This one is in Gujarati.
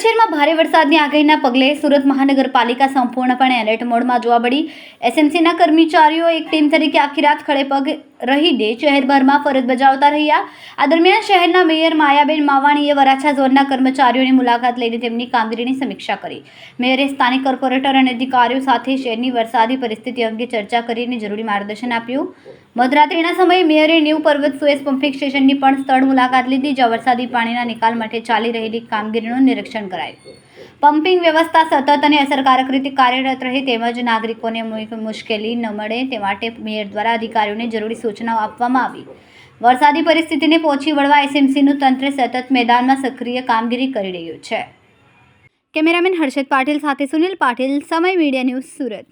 સુરત શહેરમાં ભારે વરસાદની આગાહીના પગલે સુરત મહાનગરપાલિકા સંપૂર્ણપણે એલર્ટ મોડમાં જોવા મળી। એસએમસીના કર્મચારીઓ એક ટીમ તરીકે આખી રાત ખડે પગ રહીને શહેરભરમાં ફરજ બજાવતા રહ્યા। આ દરમિયાન શહેરના મેયર માયાબેન માવાણીએ વરાછા ઝોનના કર્મચારીઓની મુલાકાત લઈને તેમની કામગીરીની સમીક્ષા કરી। મેયરે સ્થાનિક કોર્પોરેટર અને અધિકારીઓ સાથે શહેરની વરસાદી પરિસ્થિતિ અંગે ચર્ચા કરીને જરૂરી માર્ગદર્શન આપ્યું। મધરાત્રિના સમયે મેયરે ન્યૂ પર્વત સુએઝ પમ્પિંગ સ્ટેશનની પણ સ્થળ મુલાકાત લીધી, જ્યાં વરસાદી પાણીના નિકાલ માટે ચાલી રહેલી કામગીરીનું નિરીક્ષણ કરાયું। પમ્પિંગ વ્યવસ્થા સતત અને અસરકારક રીતે કાર્યરત રહે તેમજ નાગરિકોને મુશ્કેલી ન મળે તે માટે મેયર દ્વારા અધિકારીઓને જરૂરી સૂચનાઓ આપવામાં આવી। વરસાદી પરિસ્થિતિને પહોંચી વળવા એસએમસીનું તંત્ર સતત મેદાનમાં સક્રિય કામગીરી કરી રહ્યું છે। કેમેરામેન હર્ષદ પાટીલ સાથે સુનિલ પાટીલ, સમય મીડિયા ન્યૂઝ, સુરત।